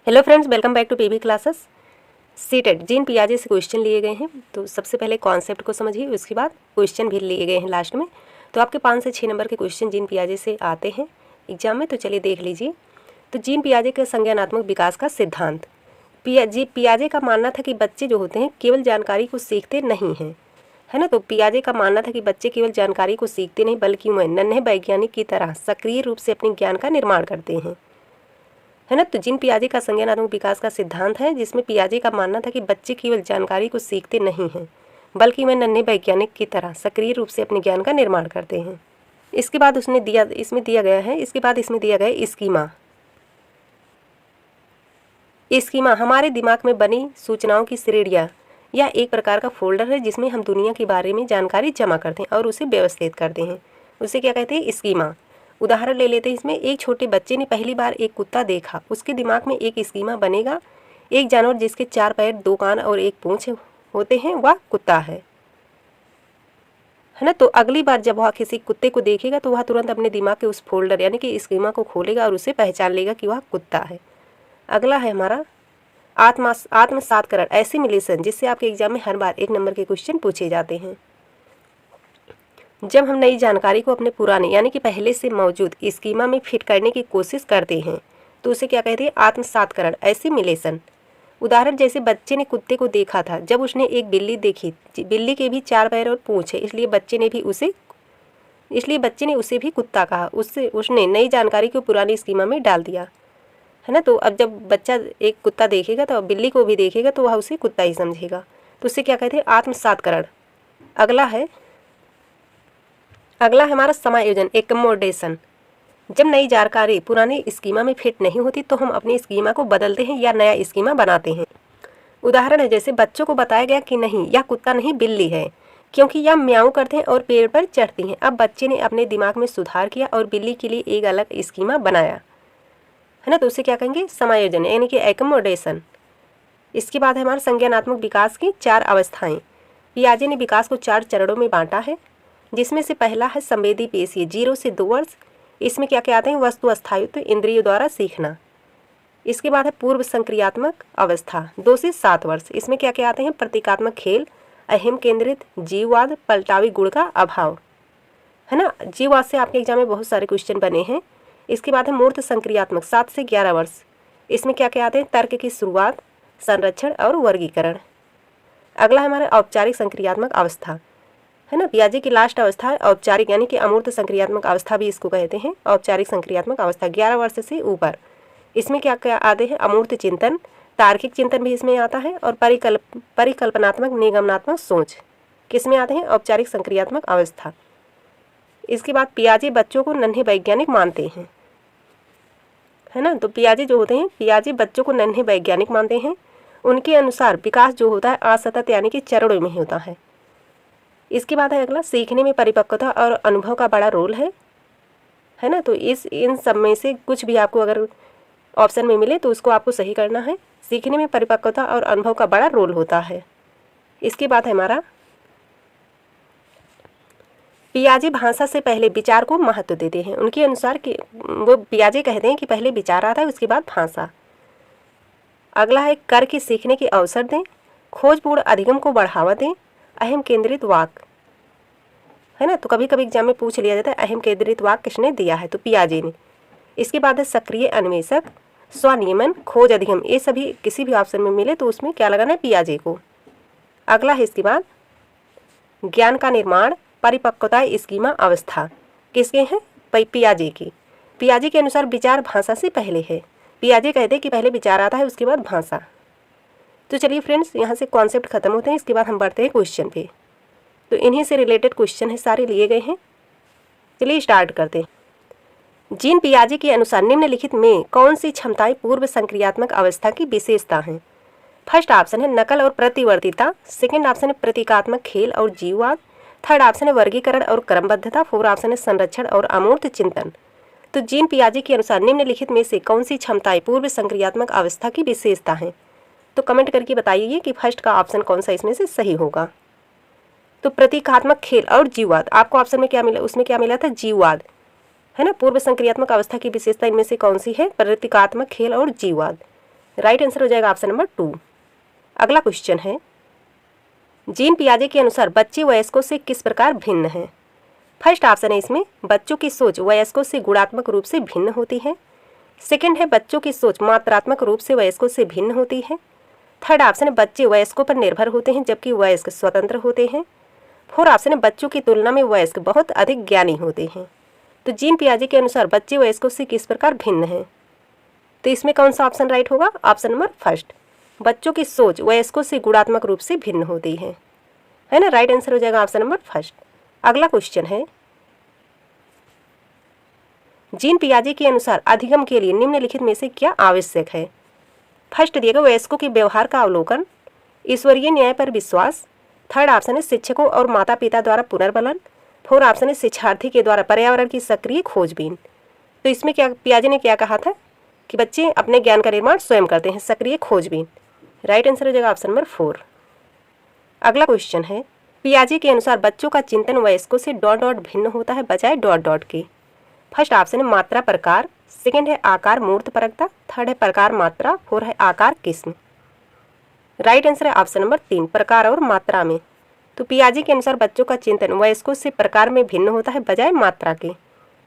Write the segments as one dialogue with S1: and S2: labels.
S1: Hello friends, welcome back to PB classes. CTET Jean पियाजे से question लिए गए हैं। तो सबसे पहले कॉन्सेप्ट को समझिए, उसके बाद क्वेश्चन भी लिए गए हैं लास्ट में। तो आपके 5 से 6 नंबर के क्वेश्चन जीन पियाजे से आते हैं एग्जाम में। तो चलिए देख लीजिए। तो जीन पियाजे के संज्ञानात्मक विकास का सिद्धांत। पियाजे का मानना था कि बच्चे जो होते हैं केवल जानकारी को सीखते नहीं हैं, है ना। तो पियाजे का मानना था कि बच्चे केवल जानकारी को सीखते नहीं बल्कि वह नन्हे वैज्ञानिक की तरह सक्रिय रूप से अपने ज्ञान का निर्माण करते हैं, है ना। तो जीन पियाजे का संज्ञानात्मक विकास का सिद्धांत है, जिसमें पियाजे का मानना था कि बच्चे केवल जानकारी को सीखते नहीं हैं बल्कि वह नन्हे वैज्ञानिक की तरह सक्रिय रूप से अपने ज्ञान का निर्माण करते हैं। इसके बाद इसमें दिया गया स्कीमा हमारे दिमाग में बनी सूचनाओं की श्रेणियाँ या एक प्रकार का फोल्डर है जिसमें हम दुनिया के बारे में जानकारी जमा करते हैं और उसे व्यवस्थित करते हैं। उसे क्या कहते हैं? स्कीमा। उदाहरण ले लेते हैं इसमें। एक छोटे बच्चे ने पहली बार एक कुत्ता देखा, उसके दिमाग में एक स्कीमा बनेगा। एक जानवर जिसके 4 पैर, 2 कान और 1 पूंछ होते हैं वह कुत्ता है ना। तो अगली बार जब वह किसी कुत्ते को देखेगा तो वह तुरंत अपने दिमाग के उस फोल्डर यानी कि स्कीमा को खोलेगा और उसे पहचान लेगा कि वह कुत्ता है। अगला है हमारा आत्मसातकरण, एसिमिलेशन, जिससे आपके एग्जाम में हर बार 1 नंबर के क्वेश्चन पूछे जाते हैं। जब हम नई जानकारी को अपने पुराने यानी कि पहले से मौजूद स्कीमा में फिट करने की कोशिश करते हैं तो उसे क्या कहते हैं? आत्मसातकरण, एसिमिलेशन। उदाहरण जैसे बच्चे ने कुत्ते को देखा था, जब उसने एक बिल्ली देखी। बिल्ली के भी 4 पैर और पूंछ है, इसलिए बच्चे ने उसे भी कुत्ता कहा। उसने नई जानकारी को पुरानी स्कीमा में डाल दिया, है ना। तो अब जब बच्चा एक कुत्ता देखेगा तो बिल्ली को भी देखेगा तो वह उसे कुत्ता ही समझेगा। तो उसे क्या कहते हैं? आत्मसातकरण। अगला है हमारा समायोजन, एकमोडेशन। जब नई जानकारी पुरानी स्कीमा में फिट नहीं होती तो हम अपनी स्कीमा को बदलते हैं या नया स्कीमा बनाते हैं। उदाहरण है जैसे बच्चों को बताया गया कि नहीं, यह कुत्ता नहीं बिल्ली है, क्योंकि यह म्याऊं करते हैं और पेड़ पर चढ़ती हैं। अब बच्चे ने अपने दिमाग में सुधार किया और बिल्ली के लिए एक अलग स्कीमा बनाया, है ना। तो उसे क्या कहेंगे? समायोजन यानी कि एकमोडेशन। इसके बाद है हमारा संज्ञानात्मक विकास की 4 अवस्थाएं। पियाजे ने विकास को 4 चरणों में बांटा है, जिसमें से पहला है संवेदी पेशीय, 0 से 2 वर्ष। इसमें क्या क्या आते हैं? वस्तु स्थायित्व, इंद्रियों द्वारा सीखना। इसके बाद है पूर्व संक्रियात्मक अवस्था, 2 से 7 वर्ष। इसमें क्या क्या आते हैं? प्रतीकात्मक खेल, अहम केंद्रित, जीववाद, पलटावी गुण का अभाव, है ना। जीववाद से आपके एग्जाम में बहुत सारे क्वेश्चन बने हैं। इसके बाद है मूर्त संक्रियात्मक, 7 से 11 वर्ष। इसमें क्या क्या आते हैं? तर्क की शुरुआत, संरक्षण और वर्गीकरण। अगला है हमारा औपचारिक संक्रियात्मक अवस्था, है ना। पियाजे की लास्ट अवस्था है औपचारिक यानी कि अमूर्त संक्रियात्मक अवस्था भी इसको कहते हैं। औपचारिक संक्रियात्मक अवस्था 11 वर्ष से ऊपर। इसमें क्या क्या आते हैं? अमूर्त चिंतन, तार्किक चिंतन भी इसमें आता है और परिकल्पनात्मक निगमनात्मक सोच किसमें आते हैं? औपचारिक संक्रियात्मक अवस्था। इसके बाद पियाजे बच्चों को नन्हे वैज्ञानिक मानते हैं, है ना। तो पियाजे बच्चों को नन्हे वैज्ञानिक मानते हैं। उनके अनुसार विकास जो होता है असतत यानी कि चरणों में होता है। इसके बाद है अगला, सीखने में परिपक्वता और अनुभव का बड़ा रोल है ना। तो इन सब में से कुछ भी आपको अगर ऑप्शन में मिले तो उसको आपको सही करना है। सीखने में परिपक्वता और अनुभव का बड़ा रोल होता है। इसके बाद है हमारा पियाजे भाषा से पहले विचार को महत्व देते हैं। उनके अनुसार कि वो पियाजे कहते हैं कि पहले विचार आता है उसके बाद भाषा। अगला है कर के सीखने के अवसर दें, खोजपूर्ण अधिगम को बढ़ावा दें, अहम केंद्रित वाक्य, है ना। तो कभी कभी एग्जाम में पूछ लिया जाता है अहम केंद्रित वाक्य किसने दिया है? तो पियाजे ने। इसके बाद है सक्रिय अन्वेषक, स्वनियमन, खोज अधिगम। ये सभी किसी भी ऑप्शन में मिले तो उसमें क्या लगाना है? पियाजे को। अगला है इसके बाद ज्ञान का निर्माण, परिपक्वता, स्कीमा, अवस्था किसके हैं? पियाजे की। पियाजे के अनुसार विचार भाषा से पहले है। पियाजे कहते हैं कि पहले विचार आता है उसके बाद भाषा। तो चलिए फ्रेंड्स, यहाँ से कॉन्सेप्ट खत्म होते हैं। इसके बाद हम बढ़ते हैं क्वेश्चन पे। तो इन्हीं से रिलेटेड क्वेश्चन है, सारे लिए गए हैं। चलिए स्टार्ट करते हैं। जीन पियाजे के अनुसार निम्नलिखित में कौन सी क्षमताएं पूर्व संक्रियात्मक अवस्था की विशेषता हैं? फर्स्ट ऑप्शन है नकल और प्रतिवर्तिता। सेकंड ऑप्शन है प्रतीकात्मक खेल और जीववाद। थर्ड ऑप्शन है वर्गीकरण और क्रमबद्धता। फोर्थ ऑप्शन है संरक्षण और अमूर्त चिंतन। तो जीन पियाजे के अनुसार निम्नलिखित में से कौन सी क्षमताएं पूर्व संक्रियात्मक अवस्था की विशेषता हैं? तो कमेंट करके बताइए कि फर्स्ट का ऑप्शन कौन सा इसमें से सही होगा। तो प्रतीकात्मक खेल और जीववाद, आपको ऑप्शन में क्या मिला? उसमें क्या मिला था? जीववाद, है ना। पूर्व संक्रियात्मक अवस्था की विशेषता इनमें से कौन सी है? प्रतीकात्मक खेल और जीववाद। राइट आंसर हो जाएगा ऑप्शन नंबर 2। अगला क्वेश्चन है, जीन पियाजे के अनुसार बच्चे वयस्कों से किस प्रकार भिन्न हैं? फर्स्ट ऑप्शन है इसमें बच्चों की सोच वयस्कों से गुणात्मक रूप से भिन्न होती है। सेकंड है बच्चों की सोच मात्रात्मक रूप से वयस्कों से भिन्न होती है। थर्ड ऑप्शन है बच्चे वयस्कों पर निर्भर होते हैं जबकि वयस्क स्वतंत्र होते हैं। फोर्थ ऑप्शन है बच्चों की तुलना में वयस्क बहुत अधिक ज्ञानी होते हैं। तो जीन पियाजे के अनुसार बच्चे वयस्कों से किस प्रकार भिन्न हैं? तो इसमें कौन सा ऑप्शन राइट होगा? ऑप्शन नंबर फर्स्ट, बच्चों की सोच वयस्कों से गुणात्मक रूप से भिन्न होती है ना। राइट आंसर हो जाएगा ऑप्शन नंबर फर्स्ट। अगला क्वेश्चन है, जीन पियाजे के अनुसार अधिगम के लिए निम्नलिखित में से क्या आवश्यक है? फर्स्ट दिएगा वयस्कों के व्यवहार का अवलोकन, ईश्वरीय न्याय पर विश्वास। थर्ड ऑप्शन है शिक्षकों और माता पिता द्वारा पुनर्बलन। फोर्थ ऑप्शन है शिक्षार्थी के द्वारा पर्यावरण की सक्रिय खोजबीन। तो इसमें क्या पियाजे ने क्या कहा था कि बच्चे अपने ज्ञान का निर्माण स्वयं करते हैं, सक्रिय खोजबीन। राइट आंसर हो जाएगा ऑप्शन नंबर 4। अगला क्वेश्चन है, पियाजे के अनुसार बच्चों का चिंतन वयस्कों से डॉट डॉट भिन्न होता है बजाय डॉट डॉट के। फर्स्ट ऑप्शन है मात्रा प्रकार, सेकंड है आकार मूर्त परकता, थर्ड है प्रकार मात्रा, फोर्थ है आकार किस्म। राइट आंसर है ऑप्शन नंबर 3, प्रकार और मात्रा में। तो पियाजे के अनुसार बच्चों का चिंतन वयस्कों से प्रकार में भिन्न होता है बजाय मात्रा के।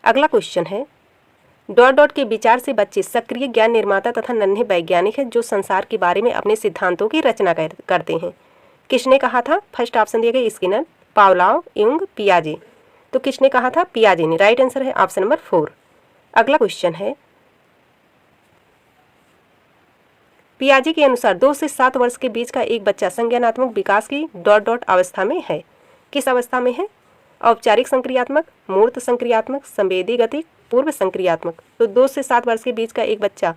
S1: अगला क्वेश्चन है, डॉट डॉट के विचार से बच्चे सक्रिय ज्ञान निर्माता तथा नन्हे वैज्ञानिक हैं जो संसार के बारे में अपने सिद्धांतों की रचना करते हैं। किसने कहा था? फर्स्ट ऑप्शन दिया गया स्किनर, पावलोव, युंग, पियाजे। तो किसने कहा था? पियाजे ने। राइट आंसर है ऑप्शन नंबर 4। अगला क्वेश्चन है, पियाजे के अनुसार 2 से 7 वर्ष के बीच का एक बच्चा संज्ञानात्मक विकास की डॉट डॉट अवस्था में है। किस अवस्था में है? औपचारिक संक्रियात्मक, मूर्त संक्रियात्मक, संवेदी गतिक, पूर्व संक्रियात्मक। तो 2 से 7 वर्ष के बीच का एक बच्चा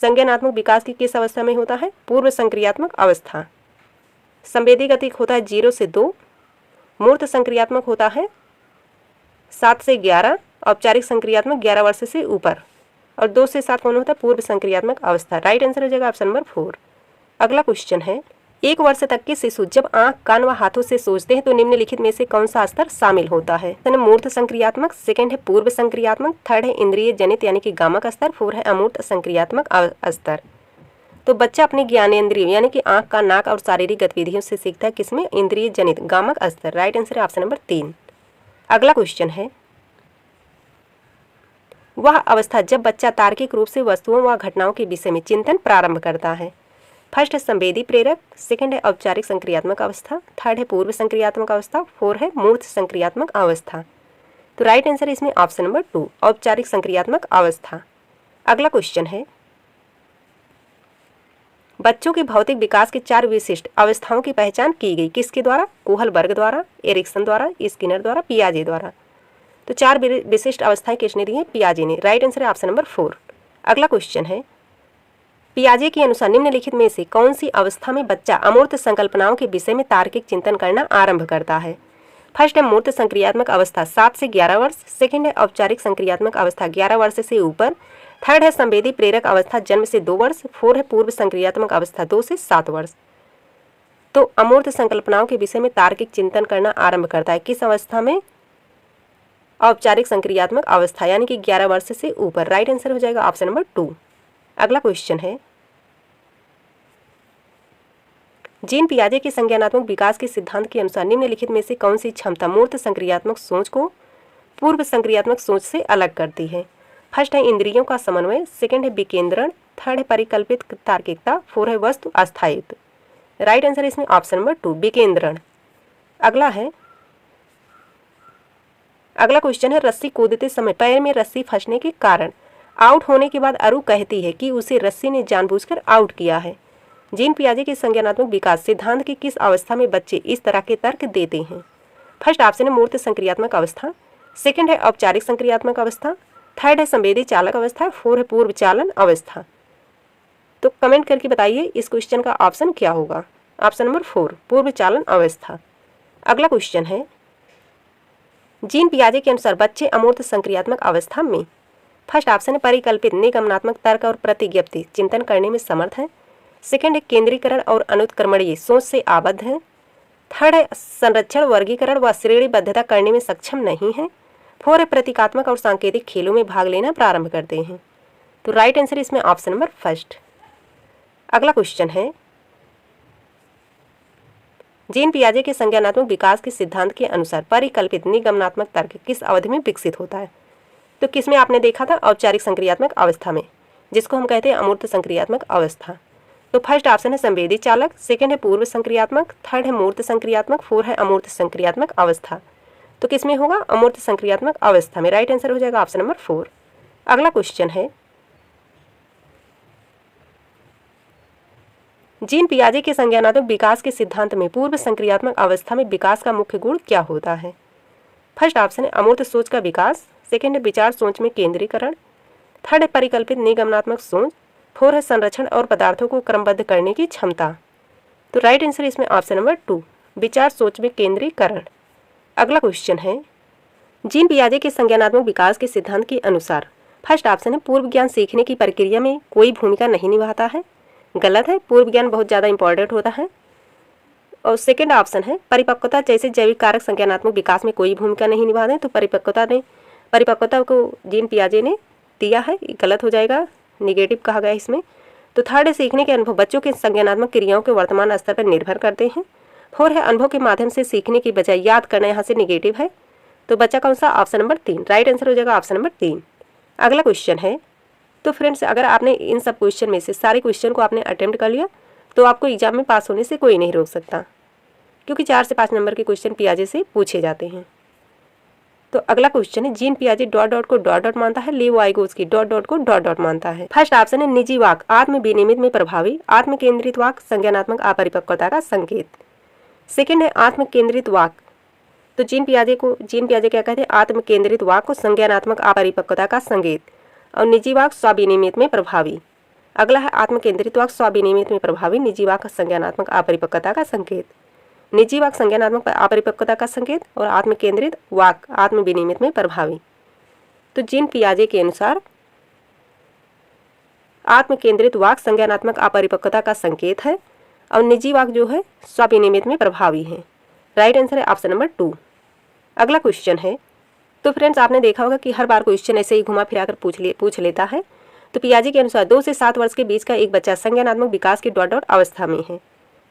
S1: संज्ञानात्मक विकास की किस अवस्था में होता है? पूर्व संक्रियात्मक अवस्था। संवेदी गतिक होता है 0 से 2, मूर्त संक्रियात्मक होता है 7 से 11, औपचारिक संक्रियात्मक 11 वर्ष से ऊपर, और 2 से 7 कौन होता है? पूर्व संक्रियात्मक अवस्था। राइट आंसर हो जाएगा ऑप्शन नंबर 4। अगला क्वेश्चन है, 1 वर्ष तक के शिशु जब आंख, कान व हाथों से सोचते हैं तो निम्नलिखित में से कौन सा स्तर शामिल होता है? मूर्त संक्रियात्मक, सेकंड है पूर्व संक्रियात्मक, थर्ड है इंद्रिय जनित यानी कि गामक स्तर, फोर्थ है अमूर्त संक्रियात्मक स्तर। तो बच्चा अपने ज्ञानेंद्रिय यानी कि आंख, कान, नाक और शारीरिक गतिविधियों से सीखता है किसमें? इंद्रिय जनित गामक स्तर। राइट आंसर है ऑप्शन नंबर 3। अगला क्वेश्चन है, वह अवस्था जब बच्चा तार्किक रूप से वस्तुओं व घटनाओं के विषय में चिंतन प्रारंभ करता है। फर्स्ट है संवेदी प्रेरक, सेकंड है औपचारिक संक्रियात्मक अवस्था, थर्ड है पूर्व संक्रियात्मक अवस्था, फोर्थ है मूर्त संक्रियात्मक अवस्था। तो राइट आंसर है इसमें ऑप्शन नंबर 2, औपचारिक संक्रियात्मक अवस्था। अगला क्वेश्चन है, बच्चों के भौतिक विकास के 4 विशिष्ट अवस्थाओं की पहचान की गई। किसके द्वारा? कोहलबर्ग द्वारा, एरिक्सन द्वारा, स्किनर द्वारा, पियाजे द्वारा। तो 4 विशिष्ट अवस्थाएं किसने दी हैं? पियाजे ने। राइट आंसर है ऑप्शन नंबर 4। अगला क्वेश्चन है, पियाजे के अनुसार निम्नलिखित में से कौन सी अवस्था में बच्चा अमूर्त संकल्पनाओं के विषय में तार्किक चिंतन करना आरंभ करता है? फर्स्ट है मूर्त संक्रियात्मक अवस्था 7 से 11 वर्ष, सेकंड है औपचारिक संक्रियात्मक अवस्था 11 वर्ष से ऊपर, थर्ड है संवेदी प्रेरक अवस्था जन्म से 2 वर्ष, फोर्थ है पूर्व संक्रियात्मक अवस्था 2 से 7 वर्ष। तो अमूर्त संकल्पनाओं के विषय में तार्किक चिंतन करना आरंभ करता है किस अवस्था में? औपचारिक संक्रियात्मक अवस्था यानी कि 11 वर्ष से ऊपर। राइट आंसर हो जाएगा ऑप्शन नंबर 2। अगला क्वेश्चन है, जीन पियाजे के संज्ञानात्मक विकास के सिद्धांत के अनुसार निम्नलिखित में से कौन सी क्षमता मूर्त संक्रियात्मक सोच को पूर्व संक्रियात्मक सोच से अलग करती है? फर्स्ट है इंद्रियों का समन्वय, सेकंड है विकेंद्रण, थर्ड है परिकल्पित तार्किकता, फोर्थ है वस्तु अस्थायित्व। राइट आंसर इसमें ऑप्शन नंबर 2, विकेंद्रण। अगला क्वेश्चन है, रस्सी कूदते समय पैर में रस्सी फंसने के कारण आउट होने के बाद अरु कहती है कि उसे रस्सी ने जानबूझकर आउट किया है। जीन पियाजे के संज्ञानात्मक विकास सिद्धांत की किस अवस्था में बच्चे इस तरह के तर्क देते हैं? फर्स्ट ऑप्शन है मूर्त संक्रियात्मक अवस्था, सेकंड है औपचारिक संक्रियात्मक अवस्था, थर्ड है संवेदी चालक अवस्था, फोर्थ है पूर्व चालन अवस्था। तो कमेंट करके बताइए इस क्वेश्चन का ऑप्शन क्या होगा? ऑप्शन नंबर 4, पूर्व चालन अवस्था। अगला क्वेश्चन है, जीन पियाजे के अनुसार बच्चे अमूर्त संक्रियात्मक अवस्था में फर्स्ट ऑप्शन है परिकल्पित निगमनात्मक तर्क और प्रतिज्ञप्ति चिंतन करने में समर्थ है, सेकंड है केंद्रीकरण और अनुत्क्रमणीय सोच से आबद्ध है, थर्ड है संरक्षण, वर्गीकरण व श्रेणीबद्धता करने में सक्षम नहीं है, फोर्थ है प्रतीकात्मक और सांकेतिक खेलों में भाग लेना प्रारंभ करते हैं। तो राइट आंसर इसमें ऑप्शन नंबर फर्स्ट। अगला क्वेश्चन है, जीन पियाजे के संज्ञानात्मक विकास के सिद्धांत के अनुसार परिकल्पित निगमनात्मक तर्क किस अवधि में विकसित होता है? तो किसमें आपने देखा था? औपचारिक संक्रियात्मक अवस्था में, जिसको हम कहते हैं अमूर्त संक्रियात्मक अवस्था। तो फर्स्ट ऑप्शन है संवेदी चालक, सेकंड है पूर्व संक्रियात्मक, थर्ड है मूर्त संक्रियात्मक, फोर्थ है अमूर्त संक्रियात्मक अवस्था। तो किसमें होगा? अमूर्त संक्रियात्मक अवस्था में। राइट आंसर हो जाएगा ऑप्शन नंबर 4। अगला क्वेश्चन है, जीन पियाजे के संज्ञानात्मक विकास के सिद्धांत में पूर्व संक्रियात्मक अवस्था में विकास का मुख्य गुण क्या होता है? फर्स्ट ऑप्शन है अमूर्त सोच का विकास, सेकंड है विचार सोच में केंद्रीकरण, थर्ड है परिकल्पित निगमनात्मक सोच, फोर्थ है संरक्षण और पदार्थों को क्रमबद्ध करने की क्षमता। तो राइट आंसर इसमें ऑप्शन नंबर 2, विचार सोच में केंद्रीकरण। अगला क्वेश्चन है, जीन पियाजे के संज्ञानात्मक विकास के सिद्धांत के अनुसार फर्स्ट ऑप्शन है पूर्व ज्ञान सीखने की प्रक्रिया में कोई भूमिका नहीं निभाता है। गलत है, पूर्व ज्ञान बहुत ज़्यादा इंपॉर्टेंट होता है। और सेकंड ऑप्शन है परिपक्वता जैसे जैविक कारक संज्ञानात्मक विकास में कोई भूमिका नहीं निभाते। तो परिपक्वता को जीन पियाजे ने दिया है, गलत हो जाएगा, निगेटिव कहा गया इसमें। तो थर्ड है सीखने के अनुभव बच्चों के संज्ञानात्मक क्रियाओं के वर्तमान स्तर पर निर्भर करते हैं। फोर है अनुभव के माध्यम से सीखने की बजाय याद करना, यहाँ से निगेटिव है। तो बच्चा कौन सा? Option number 3। राइट आंसर हो जाएगा ऑप्शन नंबर 3। अगला क्वेश्चन है, तो फ्रेंड्स अगर आपने इन सब क्वेश्चन में से सारे क्वेश्चन को आपने अटेम्प्ट कर लिया तो आपको एग्जाम में पास होने से कोई नहीं रोक सकता, क्योंकि 4 से 5 नंबर के क्वेश्चन पियाजे से पूछे जाते हैं। तो अगला क्वेश्चन है, जीन पियाजे डॉट डॉट को डॉट डॉट मानता है, लीव वाइगोत्स्की डॉट डॉट को डॉट डॉट मानता है। फर्स्ट ऑप्शन है निजी वाक आत्म विनियमित में प्रभावी, आत्म केंद्रित वाक संज्ञानात्मक अपरिपक्वता का संकेत। सेकंड है आत्म केंद्रित वाक, तो जीन पियाजे क्या कहते हैं? आत्म केंद्रित वाक को संज्ञानात्मक अपरिपक्वता का संकेत। और निजी वाक स्वाविनियमित में प्रभावी। अगला है आत्म केंद्रित वाक स्वाविनियमित में प्रभावी, निजी वाक संज्ञानात्मक अपरिपक्वता का संकेत। निजी वाक संज्ञानात्मक अपरिपक्वता का संकेत और आत्म केंद्रित वाक आत्म विनियमित में प्रभावी। तो जीन पियाजे के अनुसार आत्म केंद्रित वाक संज्ञानात्मक अपरिपक्वता का संकेत है और निजी वाक जो है स्वाविनियमित में प्रभावी है। राइट आंसर है ऑप्शन नंबर 2। अगला क्वेश्चन है, तो फ्रेंड्स आपने देखा होगा कि हर बार क्वेश्चन ऐसे ही घुमा फिरा कर पूछ लेता है। तो पियाजे के अनुसार 2 से 7 वर्ष के बीच का एक बच्चा संज्ञानात्मक विकास की डॉट डॉट अवस्था में है।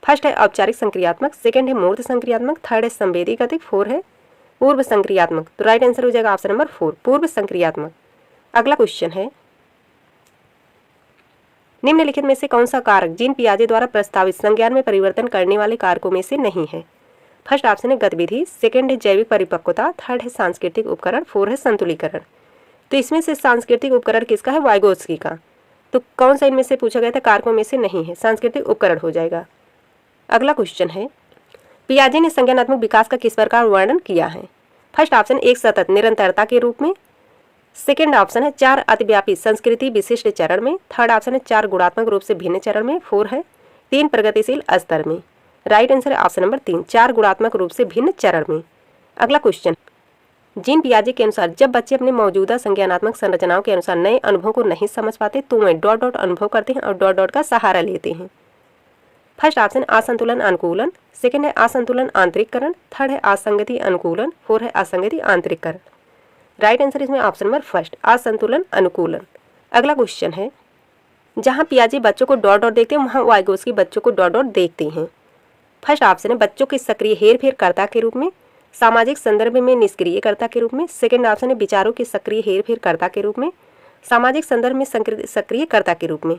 S1: फर्स्ट है औपचारिक संक्रियात्मक, सेकंड है मूर्त संक्रियात्मक, थर्ड है संवेदी गतिक, फोर है पूर्व संक्रियात्मक। तो राइट आंसर हो जाएगा ऑप्शन नंबर 4, पूर्व संक्रियात्मक। अगला क्वेश्चन है, निम्नलिखित में से कौन सा कारक जीन पियाजे द्वारा प्रस्तावित संज्ञान में परिवर्तन करने वाले कारकों में से नहीं है? फर्स्ट ऑप्शन है गतिविधि, सेकंड है जैविक परिपक्वता, थर्ड है सांस्कृतिक उपकरण, फोर है संतुलीकरण। तो इसमें से सांस्कृतिक उपकरण किसका है? वाइगोत्स्की का। तो कौन सा इनमें से पूछा गया था? कारकों में से नहीं है, सांस्कृतिक उपकरण हो जाएगा। अगला क्वेश्चन है, पियाजे ने संज्ञानात्मक विकास का किस प्रकार वर्णन किया है? फर्स्ट ऑप्शन एक सतत निरंतरता के रूप में, सेकंड ऑप्शन है 4 अतिव्यापी संस्कृति विशिष्ट चरण में, थर्ड ऑप्शन है 4 गुणात्मक रूप से भिन्न चरण में, फोर है 3 प्रगतिशील स्तर में। राइट आंसर है ऑप्शन नंबर 3, 4 गुणात्मक रूप से भिन्न चरण में। अगला क्वेश्चन, जीन पियाजे के अनुसार जब बच्चे अपने मौजूदा संज्ञानात्मक संरचनाओं के अनुसार नए अनुभव को नहीं समझ पाते तो वे डॉट डॉट अनुभव करते हैं और डॉट डॉट का सहारा लेते हैं। फर्स्ट ऑप्शन असंतुलन अनुकूलन, सेकंड है असंतुलन आंतरिककरण, थर्ड है असंगति अनुकूलन, फोर है असंगति आंतरिककरण। राइट आंसर इसमें ऑप्शन नंबर फर्स्ट, असंतुलन अनुकूलन। अगला क्वेश्चन है, जहां पियाजे बच्चों को डॉट डॉट देखते हैं वहां वाइगोत्स्की बच्चों को डॉट डॉट देखते हैं। फर्स्ट ऑप्शन है बच्चों के सक्रिय हेरफेरकर्ता के रूप में, सामाजिक संदर्भ में निष्क्रियकर्ता के रूप में, सेकंड ऑप्शन है विचारों के सक्रिय हेरफेरकर्ता के रूप में, सामाजिक संदर्भ में सक्रियकर्ता के रूप में,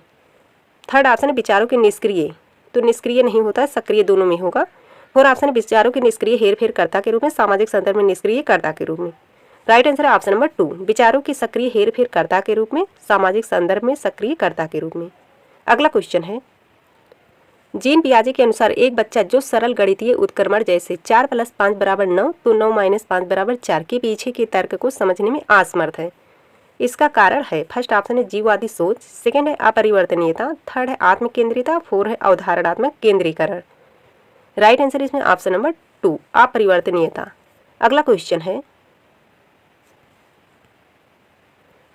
S1: थर्ड ऑप्शन है विचारों के निष्क्रिय, तो निष्क्रिय नहीं होता है, सक्रिय दोनों में होगा। फोर ऑप्शन है विचारों के निष्क्रिय हेरफेरकर्ता के रूप में, सामाजिक संदर्भ में निष्क्रियकर्ता के रूप में। राइट आंसर है ऑप्शन नंबर 2, विचारों के सक्रिय हेरफेरकर्ता के रूप में, सामाजिक संदर्भ में सक्रियकर्ता के रूप में। अगला क्वेश्चन है, जीन पियाजे के अनुसार एक बच्चा जो सरल गणितीय उत्क्रमण जैसे 4 + 5 = 9 तो 9 - 5 = 4 के पीछे के तर्क को समझने में असमर्थ है। इसका कारण है फर्स्ट ऑप्शन है जीववादी सोच, सेकंड है अपरिवर्तनीयता, थर्ड है आत्मकेंद्रिता, फोर है अवधारणात्मक केंद्रीकरण। राइट आंसर इसमें ऑप्शन नंबर 2, अपरिवर्तनीयता। अगला क्वेश्चन है,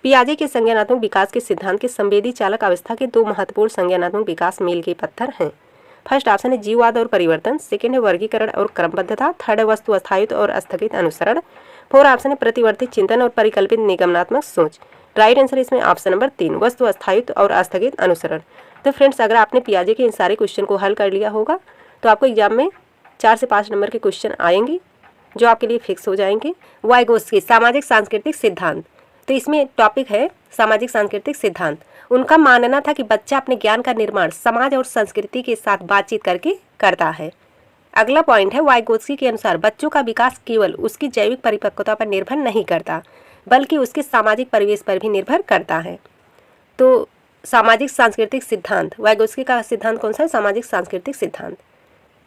S1: पियाजे के संज्ञानात्मक विकास के सिद्धांत के संवेदी चालक अवस्था के 2 महत्वपूर्ण संज्ञानात्मक विकास मील के पत्थर हैं। फर्स्ट ऑप्शन है जीववाद और परिवर्तन, सेकंड है वर्गीकरण और क्रमबद्धता, थर्ड है वस्तु स्थायित्व और स्थगित अनुसरण, फोर ऑप्शन है प्रतिवर्ती चिंतन और परिकल्पित निगमनात्मक सोच। राइट आंसर इसमें ऑप्शन नंबर 3, वस्तु स्थायित्व और स्थगित अनुसरण। तो फ्रेंड्स, अगर आपने पियाजे के इन सारे क्वेश्चन को हल कर लिया होगा तो आपको एग्जाम में 4 से 5 नंबर के क्वेश्चन आएंगे जो आपके लिए फिक्स हो जाएंगे। वाइगोत्स्की सामाजिक सांस्कृतिक सिद्धांत, तो इसमें टॉपिक है सामाजिक सांस्कृतिक सिद्धांत। उनका मानना था कि बच्चा अपने ज्ञान का निर्माण समाज और संस्कृति के साथ बातचीत करके करता है। अगला पॉइंट है, वाइगोत्स्की के अनुसार बच्चों का विकास केवल उसकी जैविक परिपक्वता पर निर्भर नहीं करता बल्कि उसके सामाजिक परिवेश पर भी निर्भर करता है। तो सामाजिक सांस्कृतिक सिद्धांत, वाइगोत्स्की का सिद्धांत कौन सा है? सामाजिक सांस्कृतिक सिद्धांत।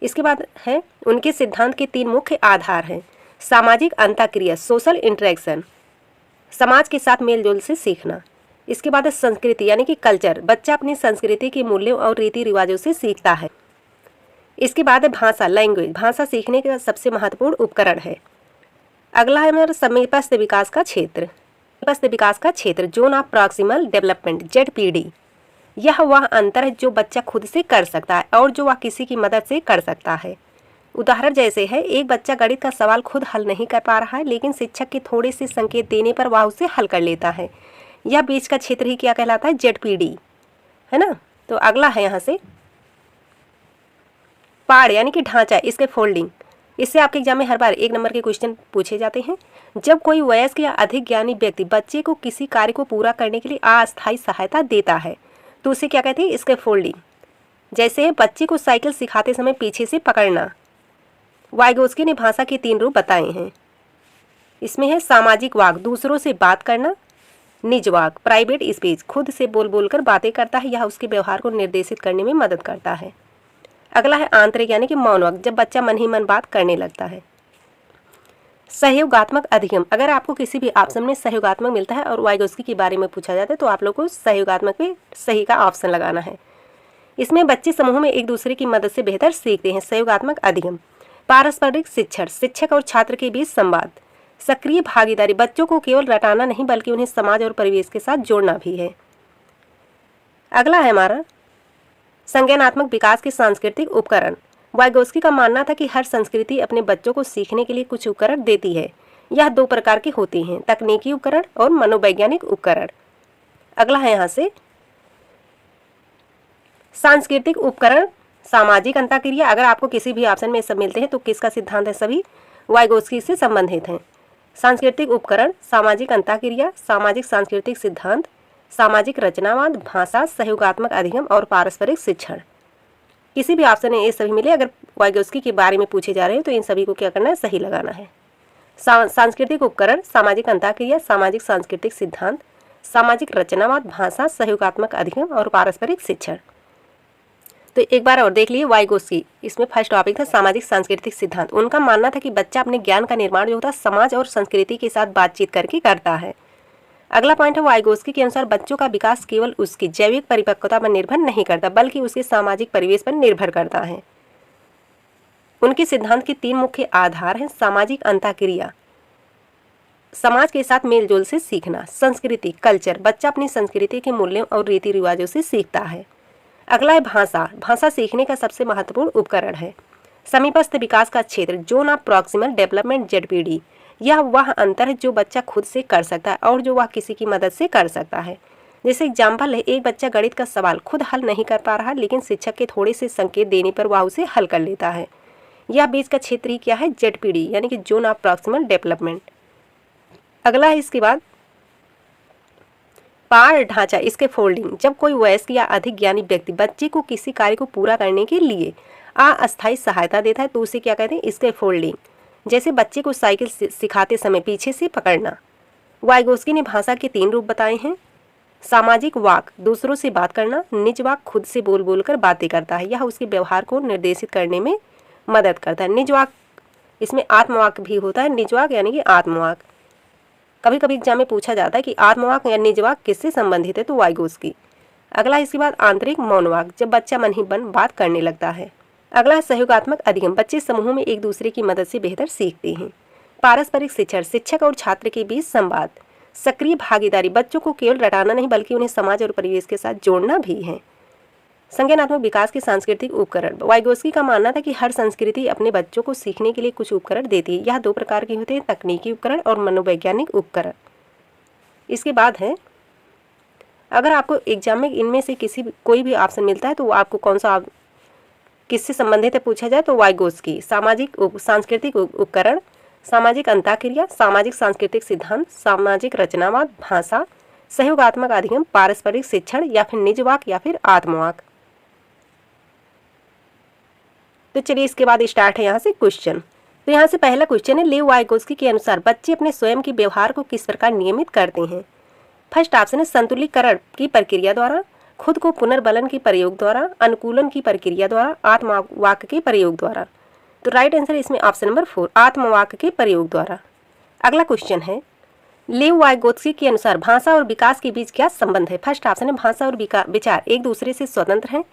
S1: इसके बाद है, उनके सिद्धांत के 3 मुख्य आधार हैं। सामाजिक अंतःक्रिया, सोशल इंटरेक्शन, समाज के साथ मेलजोल से सीखना। इसके बाद है संस्कृति यानी कि कल्चर, बच्चा अपनी संस्कृति के मूल्यों और रीति रिवाजों से सीखता है। इसके बाद है भाषा, लैंग्वेज, भाषा सीखने का सबसे महत्वपूर्ण उपकरण है। अगला है हमारा समीपस्थ विकास का क्षेत्र, समीपस्थ विकास का क्षेत्र, zone of proximal development, ZPD। यह वह अंतर है जो बच्चा खुद से कर सकता है और जो वह किसी की मदद से कर सकता है। उदाहरण जैसे है, एक बच्चा गणित का सवाल खुद हल नहीं कर पा रहा है लेकिन शिक्षक के थोड़े से संकेत देने पर वह उसे हल कर लेता है। यह बीच का क्षेत्र ही क्या कहलाता है? ZPD, है ना। तो अगला है यहाँ से पाड़ यानी कि ढांचा, इसके फोल्डिंग। इससे आपके एग्जाम में हर बार 1 नंबर के क्वेश्चन पूछे जाते हैं। जब कोई वयस्क या अधिक ज्ञानी व्यक्ति बच्चे को किसी कार्य को पूरा करने के लिए अस्थायी सहायता देता है तो उसे क्या कहते हैं? इसके फोल्डिंग। जैसे बच्चे को साइकिल सिखाते समय पीछे से पकड़ना। वाइगोत्स्की ने भाषा के 3 रूप बताए हैं। इसमें है सामाजिक वाक, दूसरों से बात करना। निज वाक, प्राइवेट स्पीच, खुद से बोल बोल कर बातें करता है, यह उसके व्यवहार को निर्देशित करने में मदद करता है। अगला है आंतरिक यानी कि मौन वाक, जब बच्चा मन ही मन बात करने लगता है। सहयोगात्मक अधिगम, अगर आपको किसी भी ऑप्शन में सहयोगात्मक मिलता है और वाइगोत्स्की के बारे में पूछा जाता है तो आप लोग को सहयोगात्मक पे सही का ऑप्शन लगाना है। इसमें बच्चे समूह में एक दूसरे की मदद से बेहतर सीखते हैं। सहयोगात्मक अधिगम। पारस्परिक शिक्षण, शिक्षक और छात्र के बीच संवाद। सक्रिय भागीदारी, बच्चों को केवल रटाना नहीं बल्कि उन्हें समाज और परिवेश के साथ जोड़ना भी है। अगला है हमारा संज्ञानात्मक विकास के सांस्कृतिक उपकरण। वाइगोत्स्की का मानना था कि हर संस्कृति अपने बच्चों को सीखने के लिए कुछ उपकरण देती है। यह 2 प्रकार के होते हैं, तकनीकी उपकरण और मनोवैज्ञानिक उपकरण। अगला है यहाँ से सांस्कृतिक उपकरण, सामाजिक अंतःक्रिया। अगर आपको किसी भी ऑप्शन में सब मिलते हैं तो किसका सिद्धांत है? सभी वाइगोत्स्की से संबंधित हैं। सांस्कृतिक उपकरण, सामाजिक अंतःक्रिया, सामाजिक सांस्कृतिक सिद्धांत, सामाजिक रचनावाद, भाषा, सहयोगात्मक अधिगम और पारस्परिक शिक्षण। किसी भी ऑप्शन में ये सभी मिले, अगर वाइगोत्स्की के बारे में पूछे जा रहे हैं तो इन सभी को क्या करना है? सही लगाना है। सांस्कृतिक उपकरण, सामाजिक अंतःक्रिया, सामाजिक सांस्कृतिक सिद्धांत, सामाजिक रचनावाद, भाषा, सहयोगात्मक अधिगम और पारस्परिक शिक्षण। तो एक बार और देख लिए वाइगोत्स्की, इसमें फर्स्ट टॉपिक था सामाजिक सांस्कृतिक सिद्धांत। उनका मानना था कि बच्चा अपने ज्ञान का निर्माण जो होता है समाज और संस्कृति के साथ बातचीत करके करता है। अगला पॉइंट है, वाइगोत्स्की के अनुसार बच्चों का विकास केवल उसकी जैविक परिपक्वता पर निर्भर नहीं करता बल्कि उसके सामाजिक परिवेश पर निर्भर करता है। उनके सिद्धांत के 3 मुख्य आधार हैं। सामाजिक अंतःक्रिया, समाज के साथ मेलजोल से सीखना। संस्कृति, कल्चर, बच्चा अपनी संस्कृति के मूल्यों और रीति रिवाजों से सीखता है। अगला है भाषा, भाषा सीखने का सबसे महत्वपूर्ण उपकरण है। समीपस्थ विकास का क्षेत्र, zone of proximal development, ZPD। यह वह अंतर है जो बच्चा खुद से कर सकता है और जो वह किसी की मदद से कर सकता है। जैसे एग्जाम्पल है, एक बच्चा गणित का सवाल खुद हल नहीं कर पा रहा है लेकिन शिक्षक के थोड़े से संकेत देने पर वह उसे हल कर लेता है। यह बीच का क्षेत्र ही क्या है? ZPD यानी कि जोन ऑफ प्रॉक्सिमल डेवलपमेंट। अगला है इसके बाद पाड़ ढांचा, इसके फोल्डिंग। जब कोई वयस्क या अधिक ज्ञानी व्यक्ति बच्चे को किसी कार्य को पूरा करने के लिए अस्थायी सहायता देता है तो उसे क्या कहते हैं? इसके फोल्डिंग। जैसे बच्चे को साइकिल सिखाते समय पीछे से पकड़ना। वाइगोत्स्की ने भाषा के 3 रूप बताए हैं। सामाजिक वाक, दूसरों से बात करना। निज वाक, खुद से बोल बोल कर बातें करता है, यह उसके व्यवहार को निर्देशित करने में मदद करता है। निज वाक, इसमें आत्मवाक भी होता है। निज वाक यानी कि आत्मवाक। कभी कभी एग्जाम में पूछा जाता है कि आत्मवाक या निजवाक किससे संबंधित है, तो वाइगोत्स्की। अगला इसके बाद आंतरिक मौनवाक, जब बच्चा मन ही मन बात करने लगता है। अगला है सहयोगात्मक अधिगम, बच्चे समूह में एक दूसरे की मदद से बेहतर सीखते हैं। पारस्परिक शिक्षण, शिक्षक और छात्र के बीच संवाद। सक्रिय भागीदारी, बच्चों को केवल रटाना नहीं बल्कि उन्हें समाज और परिवेश के साथ जोड़ना भी है। संज्ञानात्मक विकास के सांस्कृतिक उपकरण, वाइगोत्स्की का मानना था कि हर संस्कृति अपने बच्चों को सीखने के लिए कुछ उपकरण देती है। यह 2 प्रकार के होते हैं, तकनीकी उपकरण और मनोवैज्ञानिक उपकरण। इसके बाद है अगर आपको एग्जाम में इनमें से कोई भी ऑप्शन मिलता है तो वो आपको कौन सा किससे संबंधित है पूछा जाए तो वाइगोत्स्की, सामाजिक सांस्कृतिक उपकरण, सामाजिक अंतःक्रिया, सामाजिक सांस्कृतिक सिद्धांत, सामाजिक रचनावाद, भाषा, सहयोगात्मक अधिगम, पारस्परिक शिक्षण या फिर निजवाक या फिर आत्मवाक। तो चलिए इसके बाद स्टार्ट है यहाँ से क्वेश्चन। तो यहाँ से पहला क्वेश्चन है, लीव वाइगोत्स्की के अनुसार बच्चे अपने स्वयं के व्यवहार को किस प्रकार नियमित करते हैं। फर्स्ट ऑप्शन है संतुलीकरण की प्रक्रिया द्वारा, खुद को पुनर्बलन के प्रयोग द्वारा, अनुकूलन की प्रक्रिया द्वारा, आत्मवाक के प्रयोग द्वारा। तो राइट आंसर इसमें ऑप्शन नंबर 4, आत्मवाक के प्रयोग द्वारा। अगला क्वेश्चन है, लीव वाइगोत्स्की के अनुसार भाषा और विकास के बीच क्या संबंध है। फर्स्ट ऑप्शन है भाषा और विचार एक दूसरे से स्वतंत्र हैं।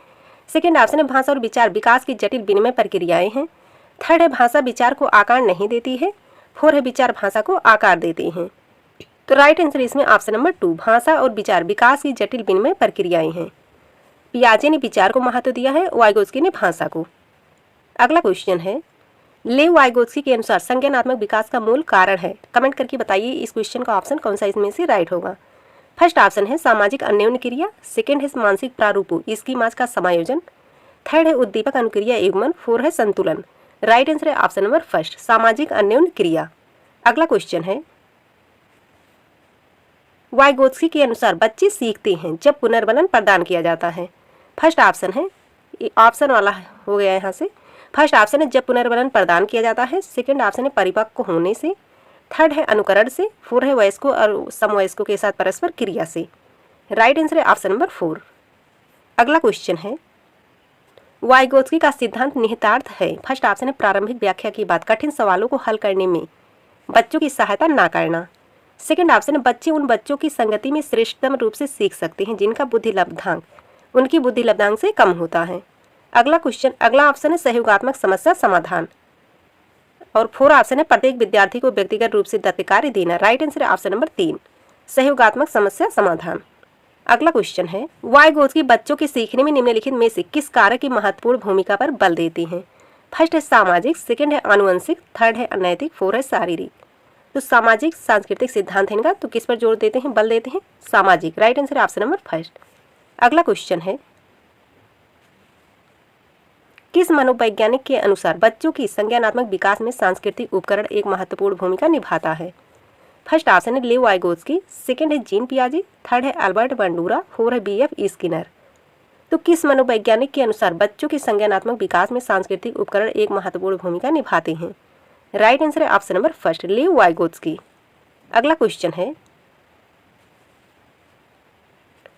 S1: सेकेंड ऑप्शन है भाषा और विचार विकास की जटिल विनिमय प्रक्रियाएं हैं। थर्ड है भाषा विचार को आकार नहीं देती है। फोर है विचार भाषा को आकार देते हैं। तो राइट आंसर इसमें ऑप्शन नंबर 2, भाषा और विचार विकास की जटिल विनिमय प्रक्रियाएं हैं। पियाजे ने विचार को महत्व दिया है, वाइगोत्स्की ने भाषा को। अगला क्वेश्चन है, लीव वाइगोत्स्की के अनुसार संज्ञानात्मक विकास का मूल कारण है। कमेंट करके बताइए इस क्वेश्चन का ऑप्शन कौन सा इसमें से राइट होगा। फर्स्ट ऑप्शन है सामाजिक अन्योन्य क्रिया, सेकेंड है मानसिक प्रारूपों स्कीमास का समायोजन, थर्ड है उद्दीपक अनुक्रिया युग्मन, फोर है संतुलन। राइट आंसर है ऑप्शन नंबर फर्स्ट, सामाजिक अन्योन्य क्रिया। अगला क्वेश्चन है, वाइगोत्स्की के अनुसार बच्चे सीखते हैं जब पुनर्बलन प्रदान किया जाता है। फर्स्ट ऑप्शन है, ऑप्शन वाला हो गया यहाँ से। फर्स्ट ऑप्शन है जब पुनर्बलन प्रदान किया जाता है, सेकंड ऑप्शन है परिपक्व होने से, थर्ड है अनुकरण से, फोर है वयस्कों और समवयस्कों के साथ परस्पर क्रिया से। राइट आंसर है ऑप्शन नंबर 4। अगला क्वेश्चन है, वाइगोत्स्की का सिद्धांत निहितार्थ है। फर्स्ट ऑप्शन है प्रारंभिक व्याख्या के बाद कठिन सवालों को हल करने में बच्चों की सहायता ना करना। सेकंड ऑप्शन है बच्चे उन बच्चों की संगति में श्रेष्ठतम रूप से सीख सकते हैं जिनका बुद्धि लब्धांक उनकी बुद्धि लब्धांक से कम होता है। अगला ऑप्शन है सहयोगात्मक समस्या समाधान। और फोर ऑप्शन है प्रत्येक विद्यार्थी को व्यक्तिगत रूप से दत्त कार्य देना। राइट आंसर है ऑप्शन नंबर 3, सहयोगात्मक समस्या समाधान। अगला क्वेश्चन है, वाइगोत्स्की बच्चों के सीखने में निम्नलिखित में से किस कारक की महत्वपूर्ण भूमिका पर बल देते हैं। फर्स्ट है सामाजिक, सेकंड है आनुवंशिक, थर्ड है अनैतिक, फोर है शारीरिक। तो सामाजिक सांस्कृतिक सिद्धांत है इनका, तो किस पर जोर देते हैं, बल देते हैं, सामाजिक। Right answer option number first. अगला क्वेश्चन है, किस मनोवैज्ञानिक के अनुसार बच्चों की संज्ञानात्मक विकास में सांस्कृतिक उपकरण एक महत्वपूर्ण भूमिका निभाता है। फर्स्ट ऑप्शन है लीव वाइगोत्स्की, सेकंड है जीन पियाजे, थर्ड है अल्बर्ट बंडूरा, फोर है बीएफ स्किनर। तो किस मनोवैज्ञानिक के अनुसार बच्चों की संज्ञानात्मक विकास में सांस्कृतिक उपकरण एक महत्वपूर्ण भूमिका निभाते हैं। राइट आंसर है option number first, leave Vygotsky. अगला क्वेश्चन है,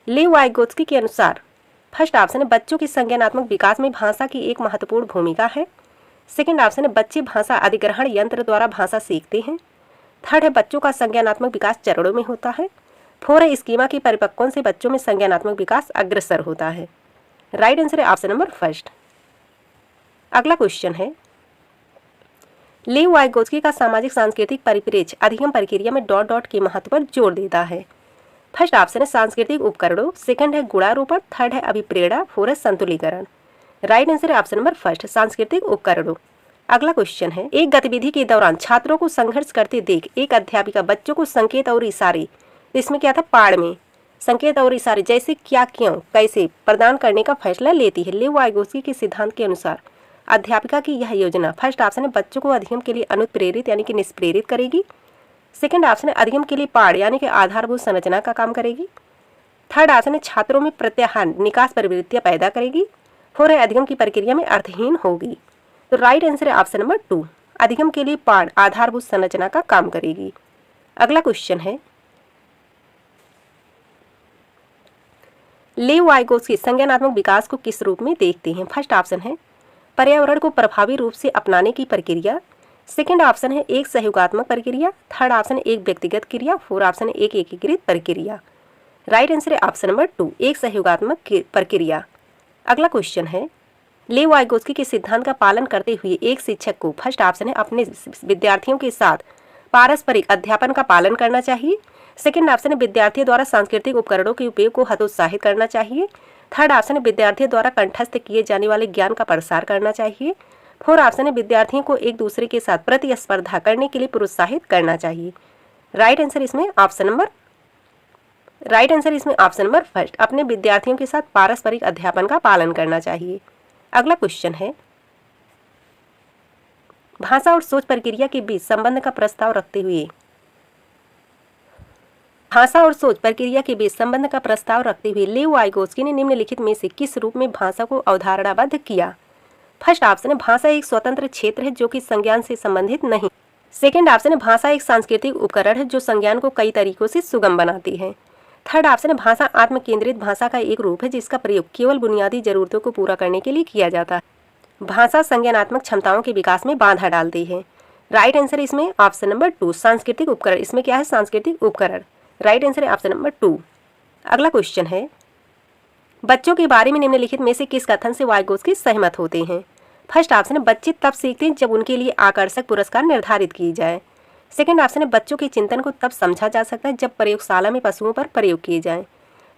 S1: लीव वाइगोत्स्की के अनुसार फर्स्ट ऑप्शन है बच्चों की संज्ञानात्मक विकास में भाषा की एक महत्वपूर्ण भूमिका है। सेकंड ऑप्शन है बच्चे भाषा अधिग्रहण यंत्र द्वारा भाषा सीखते हैं। थर्ड है बच्चों का संज्ञानात्मक विकास चरणों में होता है। फोर है स्कीमा की परिपक्वता से बच्चों में संज्ञानात्मक विकास अग्रसर होता है। राइट आंसर है ऑप्शन नंबर फर्स्ट। अगला क्वेश्चन है, लीव वाइगोत्स्की का सामाजिक सांस्कृतिक परिप्रेक्ष्य अधिगम प्रक्रिया में डॉट डॉट के महत्व पर जोर देता है। फर्स्ट ऑप्शन है सांस्कृतिक उपकरणों, सेकंड है गुणारोपण, थर्ड है अभिप्रेरणा, फोर है संतुलीकरण। राइट आंसर है ऑप्शन नंबर फर्स्ट, सांस्कृतिक उपकरणों। अगला क्वेश्चन है, एक गतिविधि के दौरान छात्रों को संघर्ष करते देख एक अध्यापिका बच्चों को संकेत और इशारे, इसमें क्या था, पाठ में संकेत और इशारे जैसे क्या, क्यों, कैसे प्रदान करने का फैसला लेती है। लीव वाइगोत्स्की के सिद्धांत के अनुसार अध्यापिका की यह योजना फर्स्ट ऑप्शन है बच्चों को अधिगम के लिए अनुप्रेरित यानी कि निष्प्रेरित करेगी। सेकंड ऑप्शन है अधिगम के लिए पाठ यानी कि आधारभूत संरचना का काम करेगी। थर्ड ऑप्शन है छात्रों में प्रत्याहार निकास प्रवृत्तियां पैदा करेगी। फोर है अधिगम की प्रक्रिया में अर्थहीन होगी। तो राइट आंसर है ऑप्शन नंबर 2, अधिगम के लिए पाठ आधारभूत संरचना का काम करेगी। अगला क्वेश्चन है, लीव वाइगोत्स्की संज्ञानात्मक विकास को किस रूप में देखते हैं। फर्स्ट ऑप्शन है पर्यावरण को प्रभावी रूप से अपनाने की प्रक्रिया। सेकंड ऑप्शन है एक सहयोगात्मक प्रक्रिया। थर्ड ऑप्शन है एक व्यक्तिगत क्रिया। फोर ऑप्शन है एक एकीकृत प्रक्रिया। राइट आंसर है ऑप्शन नंबर 2, एक सहयोगात्मक प्रक्रिया। अगला क्वेश्चन है, लीव वाइगोत्स्की के सिद्धांत का पालन करते हुए एक शिक्षक को फर्स्ट ऑप्शन है अपने विद्यार्थियों के साथ पारस्परिक अध्यापन का पालन करना चाहिए। सेकंड ऑप्शन है विद्यार्थियों द्वारा सांस्कृतिक उपकरणों के उपयोग को हतोत्साहित करना चाहिए। थर्ड ऑप्शन है विद्यार्थियों द्वारा कंठस्थ किए जाने वाले ज्ञान का प्रसार करना चाहिए। फोर ऑप्शन है विद्यार्थियों को एक दूसरे के साथ प्रतिस्पर्धा करने के लिए प्रोत्साहित करना चाहिए। राइट आंसर इसमें ऑप्शन नंबर राइट आंसर इसमें ऑप्शन नंबर फर्स्ट, अपने विद्यार्थियों के साथ पारस्परिक अध्यापन का पालन करना चाहिए। अगला क्वेश्चन है, भाषा और सोच प्रक्रिया के बीच संबंध का प्रस्ताव रखते हुए लेव वाइगोत्स्की ने निम्नलिखित में से किस रूप में भाषा को अवधारणाबद्ध किया? फर्स्ट ऑप्शन है, भाषा एक स्वतंत्र क्षेत्र है जो कि संज्ञान से संबंधित नहीं। सेकेंड ऑप्शन है, भाषा एक सांस्कृतिक उपकरण है जो संज्ञान को कई तरीकों से सुगम बनाती है। थर्ड ऑप्शन है, भाषा आत्म केंद्रित भाषा का एक रूप है जिसका प्रयोग केवल बुनियादी जरूरतों को पूरा करने के लिए किया जाता है। भाषा संज्ञानात्मक क्षमताओं के विकास में बाधा डालती है। राइट आंसर इसमें ऑप्शन नंबर 2, सांस्कृतिक उपकरण। इसमें क्या है? सांस्कृतिक उपकरण। राइट आंसर है ऑप्शन नंबर 2। अगला क्वेश्चन है, बच्चों के बारे में निम्नलिखित में से किस कथन से वाइगोत्स्की सहमत होते हैं? फर्स्ट ऑप्शन है, बच्चे तब सीखते हैं जब उनके लिए आकर्षक पुरस्कार निर्धारित किए जाए। सेकेंड ऑप्शन है, बच्चों के चिंतन को तब समझा जा सकता है जब प्रयोगशाला में पशुओं पर प्रयोग किए जाएं।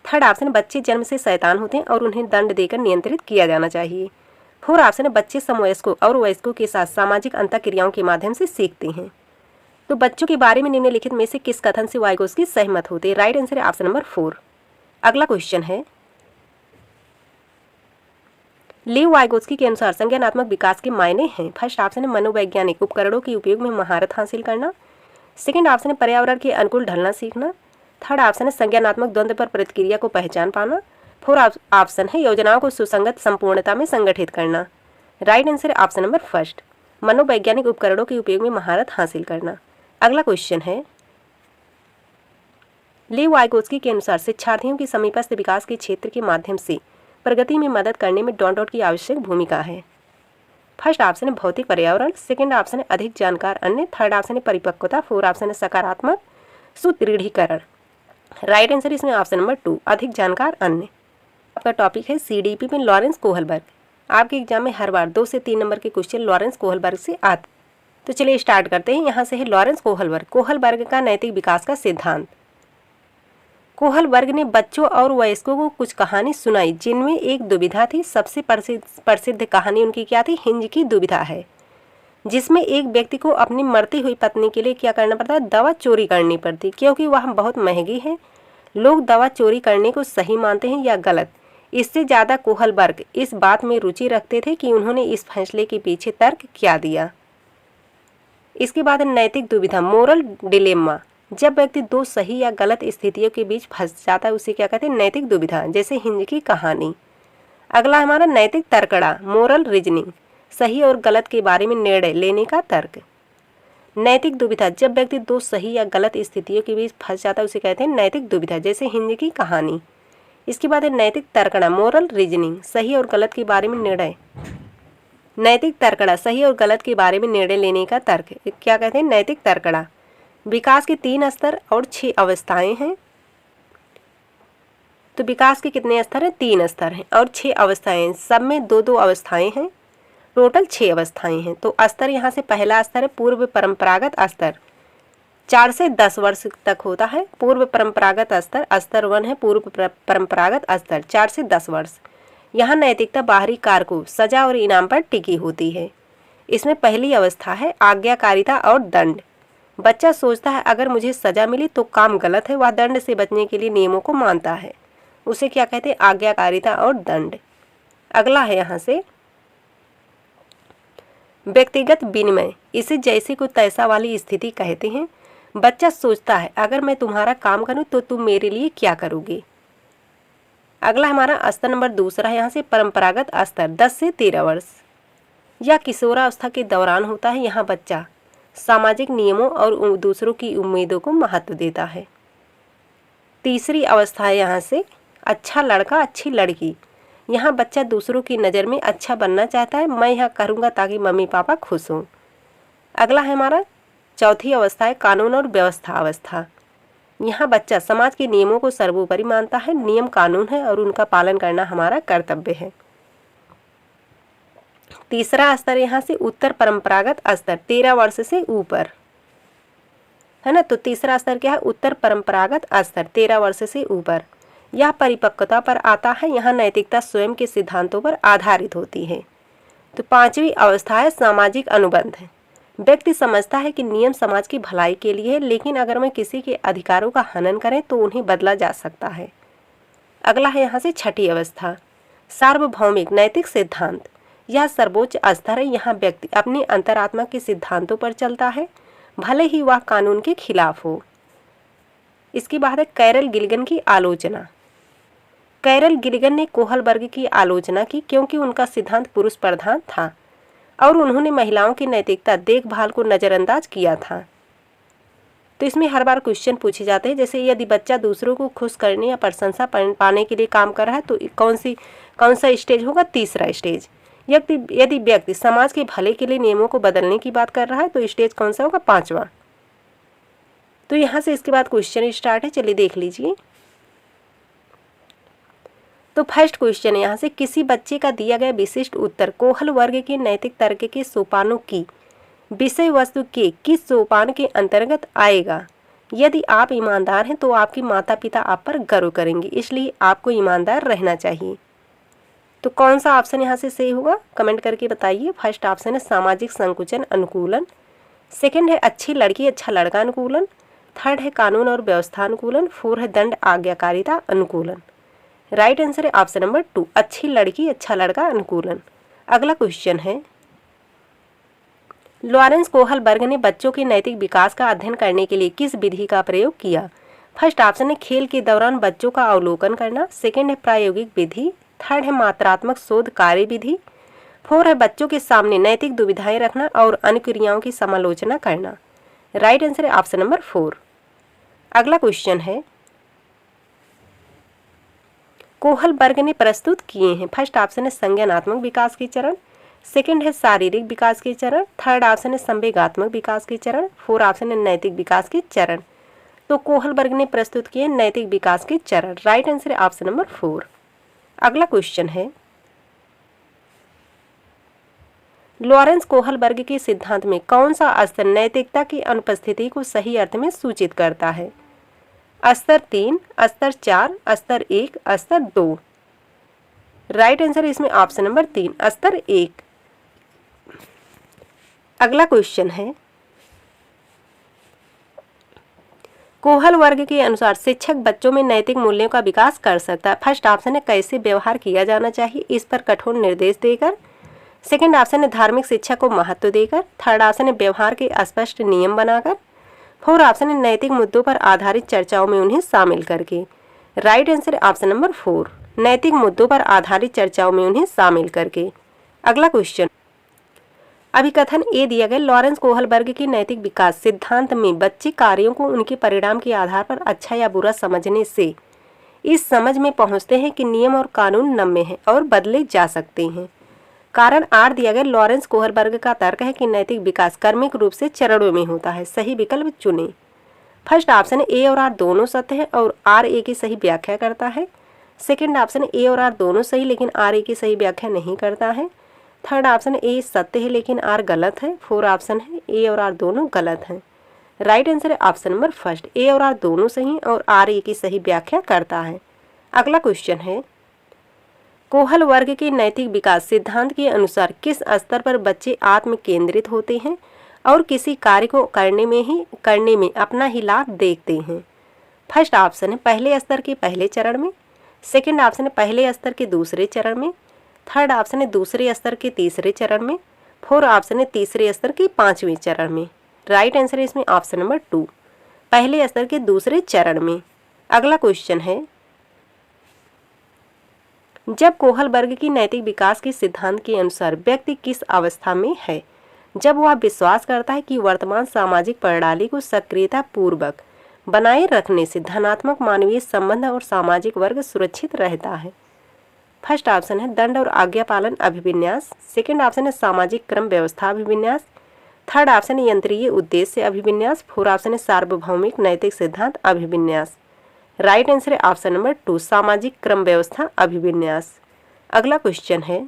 S1: थर्ड ऑप्शन है, बच्चे जन्म से शैतान होते हैं और उन्हें दंड देकर नियंत्रित किया जाना चाहिए। फोर्थ ऑप्शन है, बच्चे समवयस्कों और वयस्कों के साथ सामाजिक अंतःक्रियाओं के माध्यम से सीखते हैं। तो बच्चों के बारे में निम्नलिखित में से किस कथन से वाइगोत्स्की सहमत होते हैं? राइट आंसर है ऑप्शन नंबर 4। अगला क्वेश्चन है, लेव वाइगोत्स्की के अनुसार संज्ञानात्मक विकास के मायने हैं। फर्स्ट ऑप्शन है, मनोवैज्ञानिक उपकरणों के उपयोग में महारत हासिल करना। सेकंड ऑप्शन है, पर्यावरण के अनुकूल ढलना सीखना। थर्ड ऑप्शन है, संज्ञानात्मक द्वंद्व पर प्रतिक्रिया को पहचान पाना। फोर्थ ऑप्शन है, योजनाओं को सुसंगत संपूर्णता में संगठित करना। राइट आंसर है ऑप्शन नंबर फर्स्ट, मनोवैज्ञानिक उपकरणों के उपयोग में महारत हासिल करना। अगला क्वेश्चन है, लेव वाइगोत्स्की के अनुसार शिक्षार्थियों की समीपस्थ विकास के क्षेत्र के माध्यम से प्रगति में मदद करने में डॉट की आवश्यक भूमिका है। फर्स्ट ऑप्शन है, भौतिक पर्यावरण। सेकंड ऑप्शन है, अधिक जानकार अन्य। थर्ड ऑप्शन है, परिपक्वता। फोर्थ ऑप्शन है, सकारात्मक सुदृढ़ीकरण। राइट आंसर इसमें ऑप्शन नंबर 2, अधिक जानकार अन्य। आपका टॉपिक है CDP में लॉरेंस कोहलबर्ग। आपके एग्जाम में हर बार 2 से 3 नंबर के क्वेश्चन लॉरेंस कोहलबर्ग से आते। तो चलिए स्टार्ट करते हैं। यहाँ से है लॉरेंस कोहलबर्ग का नैतिक विकास का सिद्धांत। कोहलबर्ग ने बच्चों और वयस्कों को कुछ कहानी सुनाई जिनमें एक दुविधा थी। सबसे प्रसिद्ध कहानी उनकी क्या थी? हिंज की दुविधा है, जिसमें एक व्यक्ति को अपनी मरती हुई पत्नी के लिए क्या करना पड़ता है? दवा चोरी करनी पड़ती, क्योंकि वह बहुत महंगी है। लोग दवा चोरी करने को सही मानते हैं या गलत? इससे ज़्यादा कोहलबर्ग इस बात में रुचि रखते थे कि उन्होंने इस फैसले के पीछे तर्क क्या दिया। इसके बाद नैतिक दुविधा, मोरल डिलेमा। जब व्यक्ति 2 सही या गलत स्थितियों के बीच फंस जाता है उसे क्या कहते हैं? नैतिक दुविधा, जैसे हिंज की कहानी। अगला हमारा नैतिक तर्कड़ा, मोरल रीजनिंग, सही और गलत के बारे में निर्णय लेने का तर्क। नैतिक दुविधा, जब व्यक्ति 2 सही या गलत स्थितियों के बीच फंस जाता है उसे कहते हैं नैतिक दुविधा, जैसे हिंज की कहानी। इसके बाद है नैतिक तर्कड़ा, मोरल रीजनिंग, सही और गलत के बारे में निर्णय। नैतिक तर्कड़ा, सही और गलत के बारे में निर्णय लेने का तर्क, क्या कहते हैं? नैतिक तर्कड़ा। विकास के 3 स्तर और 6 अवस्थाएं हैं। तो विकास के कितने स्तर हैं? 3 स्तर हैं और 6 अवस्थाएं। सब में 2-2 अवस्थाएं हैं, टोटल 6 अवस्थाएं हैं। तो स्तर यहाँ से पहला स्तर है पूर्व परंपरागत स्तर, 4 से 10 वर्ष तक होता है। पूर्व परंपरागत स्तर, स्तर 1 है पूर्व परंपरागत स्तर, 4 से 10 वर्ष। यहाँ नैतिकता बाहरी कारकों, सजा और इनाम पर टिकी होती है। इसमें पहली अवस्था है आज्ञाकारिता और दंड। बच्चा सोचता है अगर मुझे सजा मिली तो काम गलत है, वह दंड से बचने के लिए नियमों को मानता है, उसे क्या कहते हैं? आज्ञाकारिता और दंड। अगला है यहाँ से व्यक्तिगत विनिमय, इसे जैसे को तैसा वाली स्थिति कहते हैं। बच्चा सोचता है अगर मैं तुम्हारा काम करूं तो तुम मेरे लिए क्या करोगे। अगला हमारा स्तर नंबर 2 है यहाँ से परंपरागत स्तर, 10 से 13 वर्ष। यह किशोरावस्था के दौरान होता है। यहाँ बच्चा सामाजिक नियमों और दूसरों की उम्मीदों को महत्व देता है। तीसरी अवस्था है यहाँ से अच्छा लड़का अच्छी लड़की। यहाँ बच्चा दूसरों की नज़र में अच्छा बनना चाहता है, मैं यह करूँगा ताकि मम्मी पापा खुश हों। अगला है हमारा चौथी अवस्था है कानून और व्यवस्था अवस्था। यहाँ बच्चा समाज के नियमों को सर्वोपरि मानता है, नियम कानून है और उनका पालन करना हमारा कर्तव्य है। तीसरा स्तर यहाँ से उत्तर परंपरागत स्तर, 13 वर्ष से ऊपर है ना। तो तीसरा स्तर क्या है? उत्तर परंपरागत स्तर, 13 वर्ष से ऊपर। यह परिपक्वता पर आता है। यहाँ नैतिकता स्वयं के सिद्धांतों पर आधारित होती है। तो 5वीं अवस्था है सामाजिक अनुबंध, व्यक्ति समझता है कि नियम समाज की भलाई के लिए है, लेकिन अगर मैं किसी के अधिकारों का हनन करें तो उन्हें बदला जा सकता है। अगला है यहाँ से छठी अवस्था, सार्वभौमिक नैतिक सिद्धांत। यह सर्वोच्च स्तर है। यहाँ व्यक्ति अपनी अंतरात्मा के सिद्धांतों पर चलता है, भले ही वह कानून के खिलाफ हो। इसके बाद है कैरल गिलिगन की आलोचना। कैरल गिलिगन ने कोहलबर्ग की आलोचना की क्योंकि उनका सिद्धांत पुरुष प्रधान था और उन्होंने महिलाओं की नैतिकता देखभाल को नज़रअंदाज किया था। तो इसमें हर बार क्वेश्चन पूछे जाते हैं, जैसे यदि बच्चा दूसरों को खुश करने या प्रशंसा पाने के लिए काम कर रहा है तो कौन सा स्टेज होगा? तीसरा स्टेज। यदि व्यक्ति समाज के भले के लिए नियमों को बदलने की बात कर रहा है तो स्टेज कौन सा होगा? पांचवा। तो यहाँ से इसके बाद क्वेश्चन स्टार्ट है, चलिए देख लीजिए। तो फर्स्ट क्वेश्चन है यहाँ से, किसी बच्चे का दिया गया विशिष्ट उत्तर कोहल वर्ग के नैतिक तर्क के सोपानों की विषय वस्तु के किस सोपान के अंतर्गत आएगा? यदि आप ईमानदार हैं तो आपके माता पिता आप पर गर्व करेंगे, इसलिए आपको ईमानदार रहना चाहिए। तो कौन सा ऑप्शन यहाँ से सही होगा? कमेंट करके बताइए। फर्स्ट ऑप्शन है सामाजिक संकुचन अनुकूलन, सेकंड है अच्छी लड़की अच्छा लड़का अनुकूलन, थर्ड है कानून और व्यवस्था अनुकूलन, फोर है दंड आज्ञाकारिता अनुकूलन। राइट आंसर है ऑप्शन नंबर 2, अच्छी लड़की अच्छा लड़का अनुकूलन। अगला क्वेश्चन है, लॉरेंस कोहलबर्ग ने बच्चों के नैतिक विकास का अध्ययन करने के लिए किस विधि का प्रयोग किया? फर्स्ट ऑप्शन है खेल के दौरान बच्चों का अवलोकन करना, सेकंड है प्रायोगिक विधि, थर्ड है मात्रात्मक शोध कार्य विधि, फोर है बच्चों के सामने नैतिक दुविधाएं रखना और अनुक्रियाओं की समालोचना करना। राइट आंसर है ऑप्शन नंबर 4। अगला क्वेश्चन है, कोहलबर्ग ने प्रस्तुत किए हैं। फर्स्ट ऑप्शन है संज्ञानात्मक विकास के चरण, सेकंड है शारीरिक विकास के चरण, थर्ड ऑप्शन है संवेगात्मक विकास के चरण, फोर ऑप्शन है नैतिक विकास के चरण। तो कोहलबर्ग ने प्रस्तुत किए नैतिक विकास के चरण। राइट आंसर है ऑप्शन नंबर 4। अगला क्वेश्चन है, लॉरेंस कोहलबर्ग के सिद्धांत में कौन सा स्तर नैतिकता की अनुपस्थिति को सही अर्थ में सूचित करता है? स्तर 3, स्तर 4, स्तर 1, स्तर 2। राइट आंसर इसमें ऑप्शन नंबर 3, स्तर 1। अगला क्वेश्चन है, कोहल वर्ग के अनुसार शिक्षक बच्चों में नैतिक मूल्यों का विकास कर सकता है। फर्स्ट ऑप्शन है कैसे व्यवहार किया जाना चाहिए, इस पर कठोर निर्देश देकर, सेकंड ऑप्शन है धार्मिक शिक्षा को महत्व देकर, थर्ड ऑप्शन है व्यवहार के स्पष्ट नियम बनाकर, फोर ऑप्शन है नैतिक मुद्दों पर आधारित चर्चाओं में उन्हें शामिल करके। राइट आंसर है ऑप्शन नंबर 4, नैतिक मुद्दों पर आधारित चर्चाओं में उन्हें शामिल करके। अगला क्वेश्चन, अभिकथन ए दिया गया, लॉरेंस कोहलबर्ग के नैतिक विकास सिद्धांत में बच्चे कार्यों को उनके परिणाम के आधार पर अच्छा या बुरा समझने से इस समझ में पहुंचते हैं कि नियम और कानून नम्य हैं और बदले जा सकते हैं। कारण आर दिया गया, लॉरेंस कोहलबर्ग का तर्क है कि नैतिक विकास कर्मिक रूप से चरणों में होता है। सही विकल्प चुने। फर्स्ट ऑप्शन है ए और आर दोनों सत्य है और आर ए की सही व्याख्या करता है। सेकंड ऑप्शन है ए और आर दोनों सही लेकिन आर ए की सही व्याख्या नहीं करता है। थर्ड ऑप्शन ए सत्य है लेकिन आर गलत है। फोर ऑप्शन है ए और आर दोनों गलत हैं। राइट आंसर है ऑप्शन नंबर फर्स्ट, ए और आर दोनों सही और आर ए की सही व्याख्या करता है। अगला क्वेश्चन है, कोहल वर्ग के नैतिक विकास सिद्धांत के अनुसार किस स्तर पर बच्चे आत्म केंद्रित होते हैं और किसी कार्य को करने में अपना ही लाभ देखते हैं? फर्स्ट ऑप्शन है पहले स्तर के पहले चरण में, सेकंड ऑप्शन है पहले स्तर के दूसरे चरण में, थर्ड ऑप्शन है दूसरे स्तर के तीसरे चरण में, फोर ऑप्शन है तीसरे स्तर के पांचवें चरण में। राइट आंसर है इसमें ऑप्शन नंबर 2, पहले स्तर के दूसरे चरण में। अगला क्वेश्चन है, जब कोहल वर्ग की नैतिक विकास के सिद्धांत के अनुसार व्यक्ति किस अवस्था में है? जब वह विश्वास करता है कि वर्तमान सामाजिक प्रणाली को सक्रियता पूर्वक बनाए रखने से धनात्मक मानवीय संबंध और सामाजिक वर्ग सुरक्षित रहता है। फर्स्ट ऑप्शन है दंड और आज्ञा पालन अभिविन्यास, सेकंड ऑप्शन है सामाजिक क्रम व्यवस्था अभिविन्यास, थर्ड ऑप्शन है यंत्रीय उद्देश्य अभिविन्यास, फोर ऑप्शन है सार्वभौमिक नैतिक सिद्धांत अभिविन्यास। राइट आंसर है ऑप्शन नंबर 2, सामाजिक क्रम व्यवस्था अभिविन्यास। अगला क्वेश्चन है,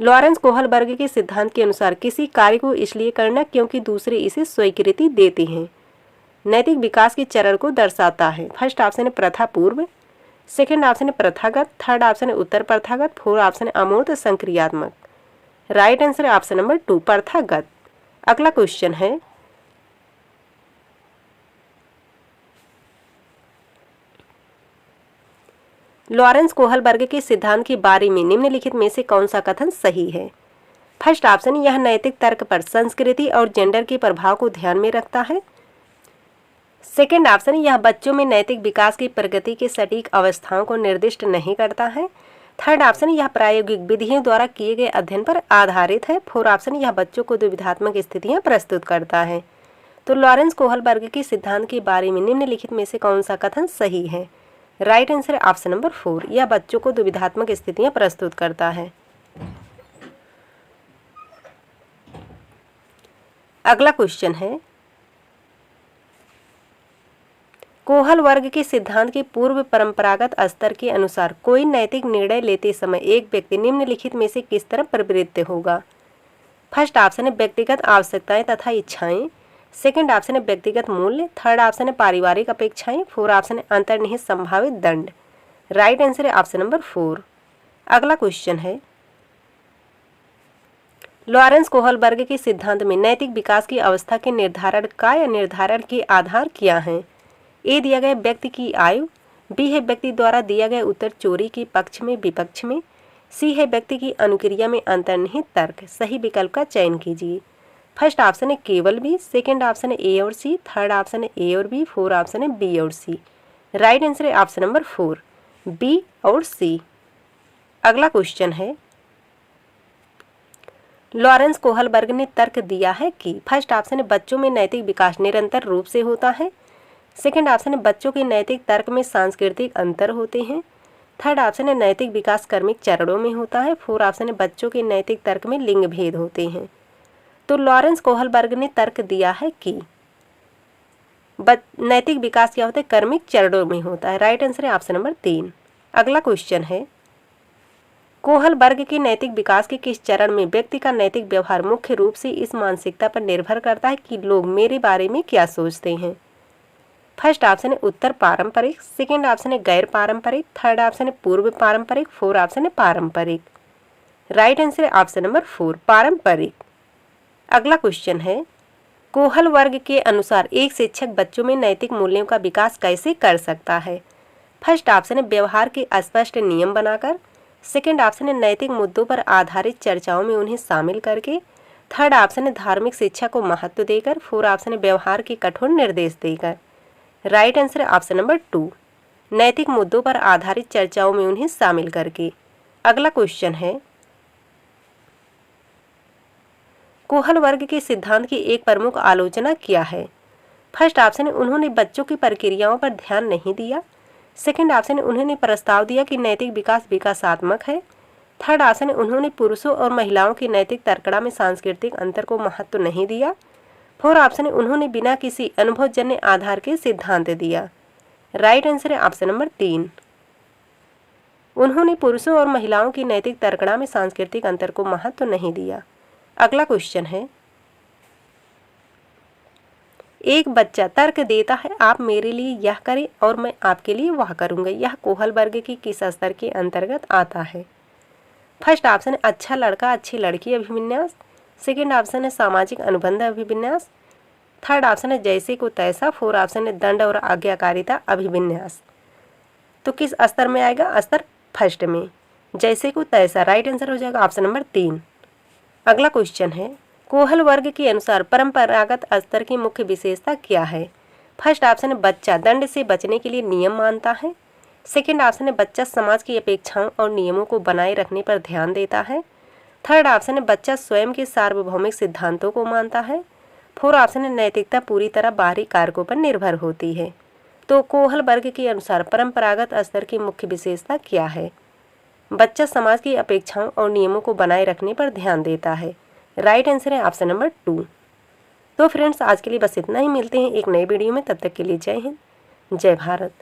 S1: लॉरेंस कोहलबर्ग के सिद्धांत के अनुसार किसी कार्य को इसलिए करना क्योंकि दूसरे इसे स्वीकृति देते हैं नैतिक विकास के चरण को दर्शाता है। फर्स्ट ऑप्शन है प्रथा पूर्व, सेकंड ऑप्शन है प्रथागत, थर्ड ऑप्शन है उत्तर प्रथागत, फोर ऑप्शन है अमूर्त संक्रियात्मक। राइट आंसर है ऑप्शन नंबर 2 प्रथागत। अगला क्वेश्चन है लॉरेंस कोहलबर्ग के सिद्धांत के बारे में निम्नलिखित में से कौन सा कथन सही है? फर्स्ट ऑप्शन, यह नैतिक तर्क पर संस्कृति और जेंडर के प्रभाव को ध्यान में रखता है। सेकेंड ऑप्शन, यह बच्चों में नैतिक विकास की प्रगति के सटीक अवस्थाओं को निर्दिष्ट नहीं करता है। थर्ड ऑप्शन, यह प्रायोगिक विधियों द्वारा किए गए अध्ययन पर आधारित है। फोर्थ ऑप्शन, यह बच्चों को दुविधात्मक स्थितियां प्रस्तुत करता है। तो लॉरेंस कोहलबर्ग के सिद्धांत के बारे में निम्नलिखित में से कौन सा कथन सही है? राइट आंसर है ऑप्शन नंबर 4, यह बच्चों को दुविधात्मक स्थितियां प्रस्तुत करता है। अगला क्वेश्चन है कोहल वर्ग के सिद्धांत के पूर्व परंपरागत स्तर के अनुसार कोई नैतिक निर्णय लेते समय एक व्यक्ति निम्नलिखित में से किस तरह प्रवृत्त होगा? फर्स्ट ऑप्शन है व्यक्तिगत आवश्यकताएं तथा इच्छाएं। सेकंड ऑप्शन है व्यक्तिगत मूल्य। थर्ड ऑप्शन है पारिवारिक अपेक्षाएं। फोर्थ ऑप्शन है अंतर्निहित संभावित दंड। राइट आंसर है ऑप्शन नंबर 4। अगला क्वेश्चन है लॉरेंस कोहलबर्ग के सिद्धांत में नैतिक विकास की अवस्था के निर्धारण का या निर्धारण के आधार क्या हैं? ए दिया गया व्यक्ति की आयु। बी है व्यक्ति द्वारा दिया गया उत्तर चोरी के पक्ष में विपक्ष में। सी है व्यक्ति की अनुक्रिया में अंतर्निहित तर्क। सही विकल्प का चयन कीजिए। फर्स्ट ऑप्शन है केवल बी। सेकंड ऑप्शन है ए और सी। थर्ड ऑप्शन है ए और बी। फोर्थ ऑप्शन है बी और सी। राइट आंसर है ऑप्शन नंबर 4, बी और सी। अगला क्वेश्चन है लॉरेंस कोहलबर्ग ने तर्क दिया है कि फर्स्ट ऑप्शन है बच्चों में नैतिक विकास निरंतर रूप से होता है। सेकंड ऑप्शन है बच्चों के नैतिक तर्क में सांस्कृतिक अंतर होते हैं। थर्ड ऑप्शन है नैतिक विकास क्रमिक चरणों में होता है। फोर्थ ऑप्शन है बच्चों के नैतिक तर्क में लिंग भेद होते हैं। तो लॉरेंस कोहलबर्ग ने तर्क दिया है कि नैतिक विकास क्या होता है? क्रमिक चरणों में होता है। राइट आंसर है ऑप्शन नंबर 3। अगला क्वेश्चन है कोहलबर्ग के नैतिक विकास के किस चरण में व्यक्ति का नैतिक व्यवहार मुख्य रूप से इस मानसिकता पर निर्भर करता है कि लोग मेरे बारे में क्या सोचते हैं? फर्स्ट ऑप्शन है उत्तर पारंपरिक। सेकंड ऑप्शन है गैर पारंपरिक। थर्ड ऑप्शन है पूर्व पारंपरिक। फोर्थ ऑप्शन है पारंपरिक। राइट आंसर है ऑप्शन नंबर 4, पारंपरिक। अगला क्वेश्चन है कोहल वर्ग के अनुसार एक शिक्षक बच्चों में नैतिक मूल्यों का विकास कैसे कर सकता है? फर्स्ट ऑप्शन है व्यवहार के स्पष्ट नियम बनाकर। सेकंड ऑप्शन है नैतिक मुद्दों पर आधारित चर्चाओं में उन्हें शामिल करके। थर्ड ऑप्शन है धार्मिक शिक्षा को महत्व देकर। फोर्थ ऑप्शन है व्यवहार के कठोर निर्देश देकर। राइट आंसर है ऑप्शन नंबर 2, नैतिक मुद्दों पर आधारित चर्चाओं में उन्हें शामिल करके। अगला क्वेश्चन है कोहल वर्ग के सिद्धांत की एक प्रमुख आलोचना क्या है? फर्स्ट ऑप्शन है उन्होंने बच्चों की प्रक्रियाओं पर ध्यान नहीं दिया। सेकंड ऑप्शन है उन्होंने प्रस्ताव दिया कि नैतिक विकास विकासात्मक है। थर्ड ऑप्शन है उन्होंने पुरुषों और महिलाओं की नैतिक तर्कड़ा में सांस्कृतिक अंतर को महत्व नहीं दिया। फोर्थ ऑप्शन है उन्होंने बिना किसी अनुभवजन्य आधार के सिद्धांत दिया। राइट आंसर है ऑप्शन नंबर 3, उन्होंने पुरुषों और महिलाओं की नैतिक तर्कड़ा में सांस्कृतिक अंतर को महत्व नहीं दिया। अगला क्वेश्चन है एक बच्चा तर्क देता है आप मेरे लिए यह करें और मैं आपके लिए वह करूंगा, यह कोहल वर्ग की किस स्तर के अंतर्गत आता है? फर्स्ट ऑप्शन है अच्छा लड़का अच्छी लड़की अभिविन्यास। सेकंड ऑप्शन है सामाजिक अनुबंध अभिविन्यास। थर्ड ऑप्शन है जैसे को तैसा। फोर्थ ऑप्शन है दंड और आज्ञाकारिता अभिविन्यास। तो किस स्तर में आएगा? स्तर फर्स्ट में, जैसे को तैसा। राइट आंसर हो जाएगा ऑप्शन नंबर 3। अगला क्वेश्चन है कोहल वर्ग के अनुसार परंपरागत स्तर की मुख्य विशेषता क्या है? फर्स्ट ऑप्शन है बच्चा दंड से बचने के लिए नियम मानता है। सेकंड ऑप्शन है बच्चा समाज की अपेक्षाओं और नियमों को बनाए रखने पर ध्यान देता है। थर्ड ऑप्शन है बच्चा स्वयं के सार्वभौमिक सिद्धांतों को मानता है। फोर्थ ऑप्शन है नैतिकता पूरी तरह बाहरी कारकों पर निर्भर होती है। तो कोहल वर्ग के अनुसार परंपरागत स्तर की मुख्य विशेषता क्या है? बच्चा समाज की अपेक्षाओं और नियमों को बनाए रखने पर ध्यान देता है। राइट आंसर है ऑप्शन नंबर 2। तो फ्रेंड्स आज के लिए बस इतना ही, मिलते हैं एक नई वीडियो में, तब तक के लिए जय हिंद, जय भारत।